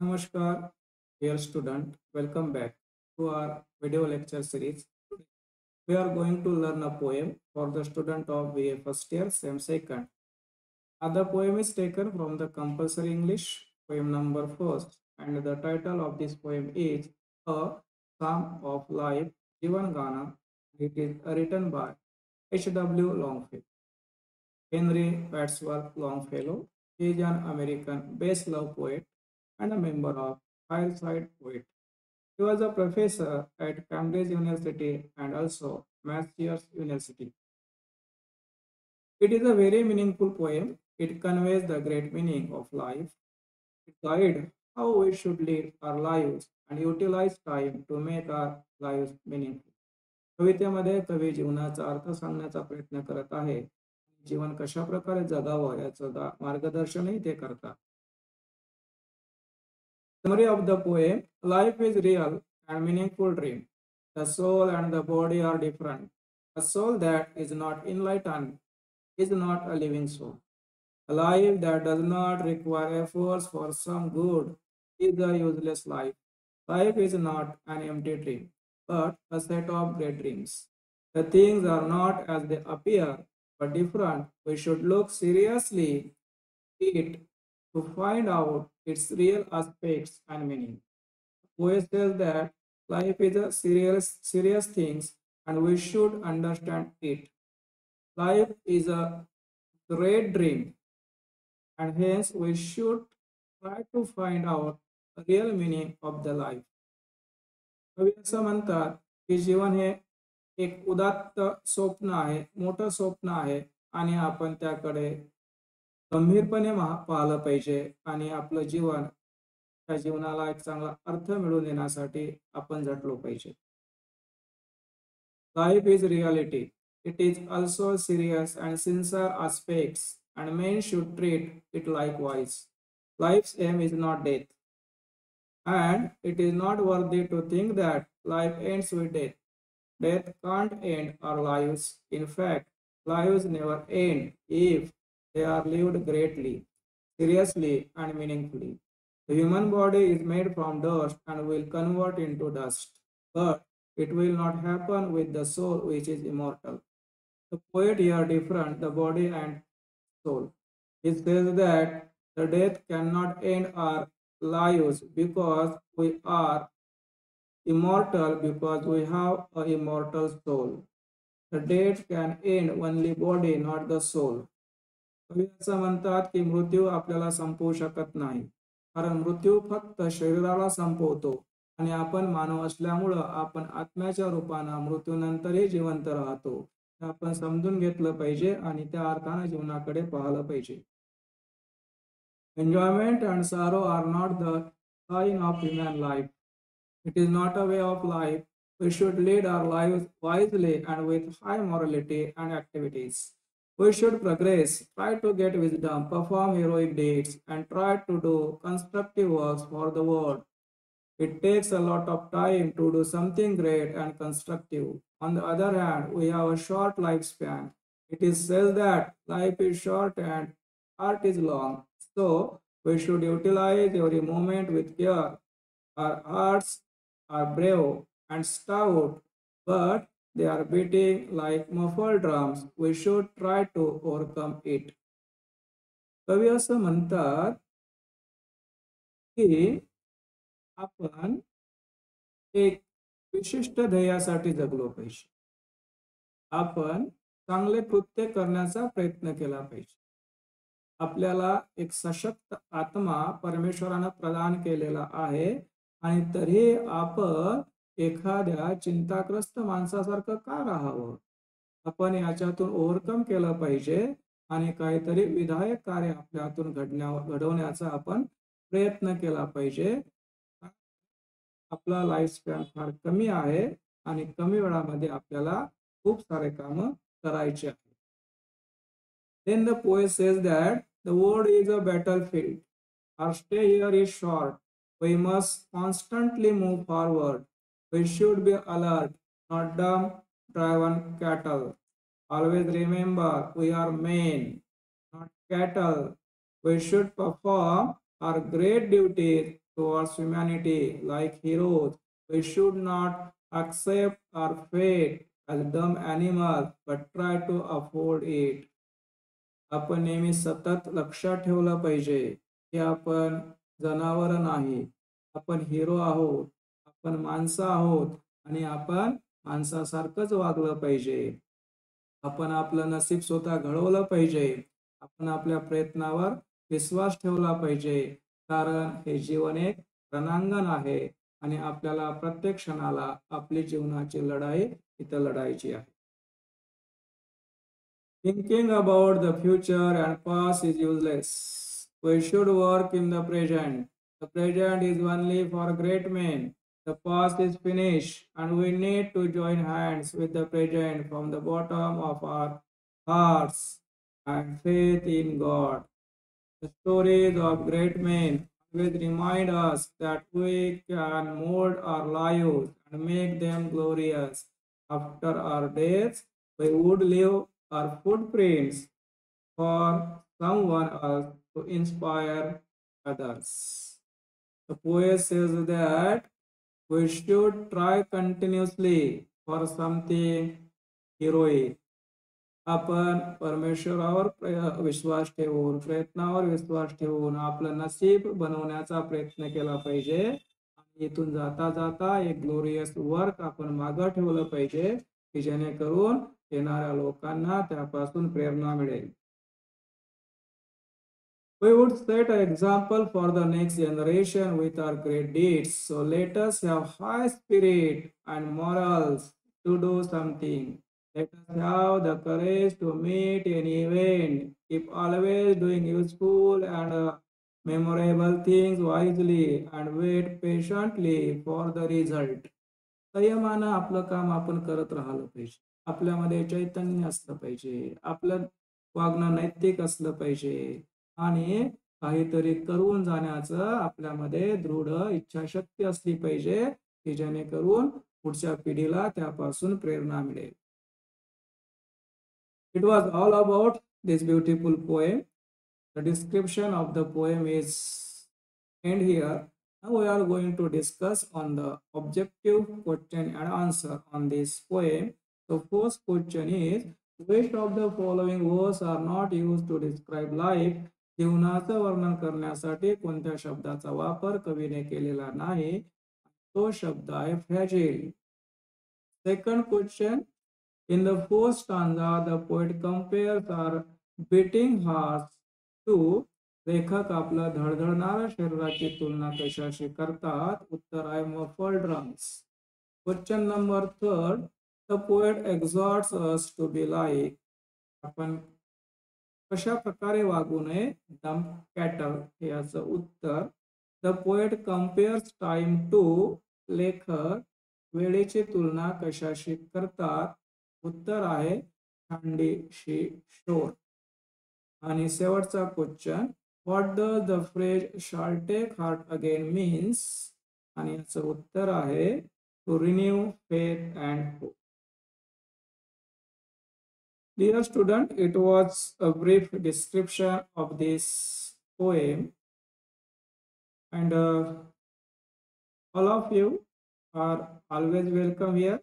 Namaskar, dear student. Welcome back to our video lecture series. We are going to learn a poem for the student of BA first year, same second. The poem is taken from the compulsory English poem number first, and the title of this poem is A Psalm of Life, Jivan Gana. It is written by H.W. Longfellow. Henry Wadsworth Longfellow is an American best love poet and a member of Fireside Poet. He was a professor at Cambridge University and also Massachusetts University. It is a very meaningful poem. It conveys the great meaning of life. It guides how we should live our lives and utilize time to make our lives meaningful. कवितेमध्ये कवी जीवनाचा अर्थ सांगण्याचा प्रयत्न करत आहे. जीवन कशा प्रकारे जगावं याचं मार्गदर्शनही ते करतात. Summary of the poem: Life is real and meaningful dream. The soul and the body are different. A soul that is not enlightened is not a living soul. A life that does not require efforts for some good is a useless life. Life is not an empty dream, but a set of great dreams. The things are not as they appear, but different. We should look seriously it to find out its real aspects and meaning. Poet says that life is a serious things and we should understand it. Life is a great dream and hence we should try to find out the real meaning of the life. कवी असं म्हणतात की जीवन हे एक उदात्त स्वप्न आहे, मोठं स्वप्न आहे आणि आपण त्याकडे गंभीरपणे पाहिलं पाहिजे आणि आपलं जीवन त्या जीवनाला एक चांगला अर्थ मिळवून देण्यासाठी आपण झटलो पाहिजे. Life is reality. It is also serious and sincere aspects and men should treat it likewise. Life's aim is not death. And it is not worthy to think that life ends with death. Death can't end our lives. In fact, lives never end if they are lived greatly, seriously, and meaningfully. The human body is made from dust and will convert into dust, but it will not happen with the soul which is immortal. The poet here different the body and soul. He says that the death cannot end our lives because we are immortal because we have an immortal soul. The death can end only body, not the soul. कवी असं म्हणतात की मृत्यू आपल्याला संपवू शकत नाही कारण मृत्यू फक्त शरीराला संपवतो आणि आपण मानव असल्यामुळं आपण आत्म्याच्या रूपानं मृत्यूनंतरही जिवंत राहतो. हे आपण समजून घेतलं पाहिजे आणि त्या अर्थानं जीवनाकडे पाहिलं पाहिजे. Enjoyment and sorrow are not the sign of human life. It is not a way of life. We should lead our lives wisely and with high morality and activities. We should progress, try to get wisdom, perform heroic deeds, and try to do constructive works for the world. It takes a lot of time to do something great and constructive. On the other hand, we have a short lifespan. It is said that life is short and art is long. So, we should utilize every moment with care. Our hearts are brave and stout, but they are beating like muffled drums. We should try to overcome it. कवी असं म्हणतात की आपण एक विशिष्ट ध्येयासाठी जगलो पाहिजे. आपण चांगले कृत्य करण्याचा प्रयत्न केला पाहिजे. आपल्याला एक सशक्त आत्मा परमेश्वरानं प्रदान केलेला आहे आणि तरी आपण एखाद्या चिंताग्रस्त माणसासारखं का राहावं. आपण याच्यातून ओव्हरकम केलं पाहिजे आणि काहीतरी विधायक कार्य आपल्या हातून घडवण्याचा आपण प्रयत्न केला पाहिजे. आपला लाईफ स्पॅन फार कमी आहे आणि कमी वेळामध्ये आपल्याला खूप सारे कामं करायचे आहेत. Then the poet says that the world is a battlefield. Our stay here is short. We must constantly move forward. We should be alert, not dumb, driven cattle. Always remember we are men, not cattle. We should perform our great duties towards humanity like heroes. We should not accept our fate as dumb animals, but try to afford it. आपण नेहमी सतत लक्षात ठेवलं पाहिजे की आपण जनावर नाही, आपण हिरो आहोत, आपण माणसं आहोत आणि आपण माणसासारखंच वागलं पाहिजे. आपण आपलं नशीब स्वतः घडवलं पाहिजे. आपण आपल्या प्रयत्नावर विश्वास ठेवला पाहिजे, कारण हे जीवन एक रणांगण आहे आणि आपल्याला प्रत्येक क्षणाला आपली जीवनाची लढाई इथं लढायची आहे. Thinking about the future and past is useless. We should work in the present. The present is only for great men. The past is finished, and we need to join hands with the present from the bottom of our hearts and faith in God. The stories of great men always remind us that we can mold our lives and make them glorious. After our deaths, we would leave our footprints for someone else to inspire others. The poet says that we should try continuously for something heroic. आपण परमेश्वरावर विश्वास ठेवून, प्रयत्नावर विश्वास ठेवून आपलं नशीब बनवण्याचा प्रयत्न केला पाहिजे आणि इथून जाता जाता एक ग्लोरियस वर्क आपण मागं ठेवलं पाहिजे की जेणेकरून येणाऱ्या लोकांना त्यापासून प्रेरणा मिळेल. We would set an example for the next generation with our great deeds. So let us have high spirit and morals to do something. Let us have the courage to meet any event. Keep always doing useful and memorable things wisely and wait patiently for the result. संयमानं आपलं काम आपण करत राहिलं पाहिजे. आपल्यामध्ये चैतन्य असलं पाहिजे. आपलं वागणं नैतिक असलं पाहिजे आणि काहीतरी करून जाण्याचं आपल्यामध्ये दृढ इच्छाशक्ती असली पाहिजे की जेणेकरून पुढच्या पिढीला त्यापासून प्रेरणा मिळेल. It was all about this beautiful poem. The description of the poem is end here. Now we are going to discuss on the objective question and answer on this poem. The first question is, which of the following words are not used to describe life? जीवनाचं वर्णन करण्यासाठी कोणत्या शब्दाचा वापर कवीने केलेला नाही? तो शब्द आहे फ्रॅजिल. Second question, in the first stanza, the poet compares our beating hearts to. लेखक आपलं धडधडणाऱ्या शरीराची तुलना कशाशी करतात? उत्तर आहे muffle drums. Question number third, the poet exhorts us to be like. आपण कशा प्रकारे वागू नये? Dumb cattle. याचं उत्तर, the poet compares time to. लेखक वेळेची तुलना कशाशी करतात? उत्तर आहे थंडीशी शोर. आणि शेवटचा question, what does the phrase shall take heart again means? आणि याचं उत्तर आहे to renew faith and hope. Dear student, it was a brief description of this poem, and all of you are always welcome here.